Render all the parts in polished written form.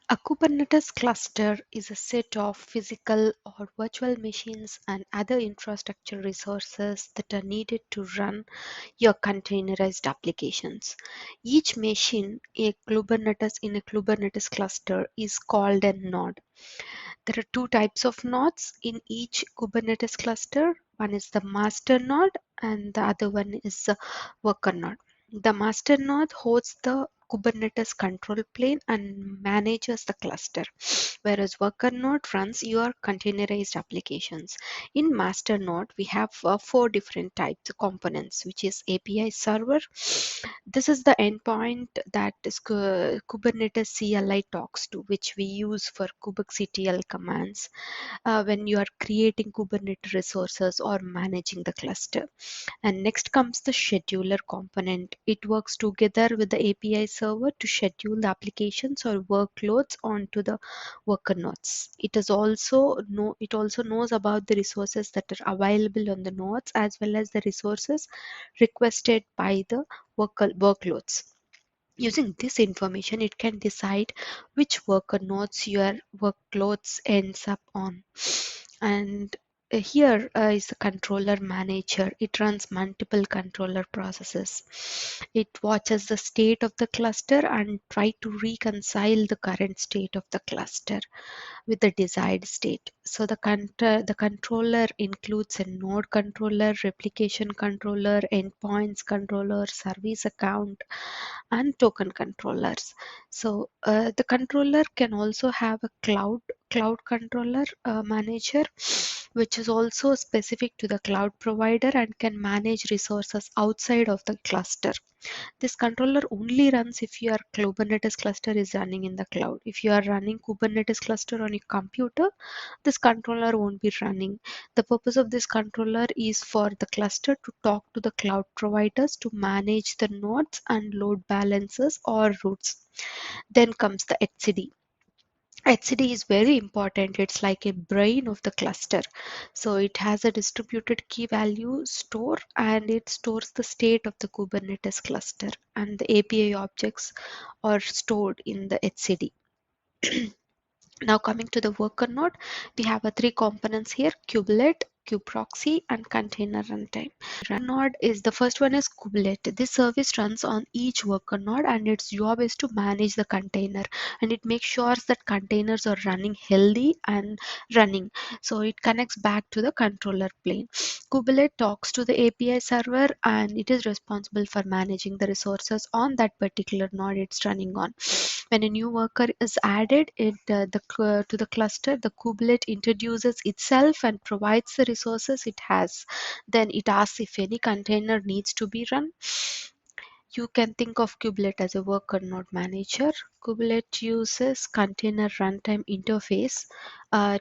A Kubernetes cluster is a set of physical or virtual machines and other infrastructure resources that are needed to run your containerized applications. Each machine in a Kubernetes cluster is called a node. There are two types of nodes in each Kubernetes cluster. One is the master node and the other one is the worker node. The master node hosts the Kubernetes control plane and manages the cluster, whereas worker node runs your containerized applications. In master node, we have four different types of components, which is API server. This is the endpoint that is Kubernetes CLI talks to, which we use for kubectl commands when you are creating Kubernetes resources or managing the cluster. And next comes the scheduler component. It works together with the API server to schedule the applications or workloads onto the worker nodes. It also knows about the resources that are available on the nodes as well as the resources requested by the workloads. Using this information, it can decide which worker nodes your workloads ends up on. And here is the controller manager. It runs multiple controller processes. It watches the state of the cluster and try to reconcile the current state of the cluster with the desired state. So the controller includes a node controller, replication controller, endpoints controller, service account, and token controllers. So the controller can also have a cloud controller manager, which is also specific to the cloud provider and can manage resources outside of the cluster. This controller only runs if your Kubernetes cluster is running in the cloud. If you are running Kubernetes cluster on your computer, this controller won't be running. The purpose of this controller is for the cluster to talk to the cloud providers to manage the nodes and load balancers or routes. Then comes the etcd. etcd is very important. It's like a brain of the cluster. So it has a distributed key value store and it stores the state of the Kubernetes cluster, and the API objects are stored in the etcd. Now coming to the worker node, we have three components here: kubelet, kubeproxy, and container runtime. Node is the first one is kubelet. This service runs on each worker node and its job is to manage the container, and it makes sure that containers are running healthy and running. So it connects back to the controller plane. Kubelet talks to the API server and it is responsible for managing the resources on that particular node it's running on. When a new worker is added to the cluster, the kubelet introduces itself and provides the resources it has. Then it asks if any container needs to be run. You can think of kubelet as a worker node manager. Kubelet uses container runtime interface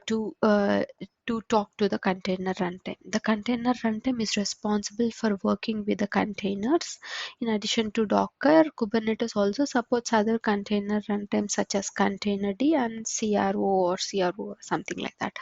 to talk to the container runtime. The container runtime is responsible for working with the containers. In addition to Docker, Kubernetes also supports other container runtimes such as Containerd and CRO or something like that.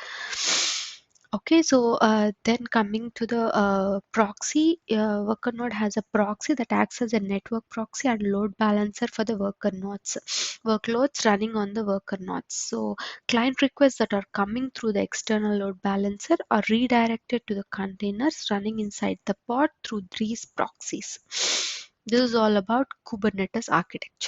Okay, so then coming to the proxy, worker node has a proxy that acts as a network proxy and load balancer for the worker nodes, workloads running on the worker nodes. So client requests that are coming through the external load balancer are redirected to the containers running inside the pod through these proxies. This is all about Kubernetes architecture.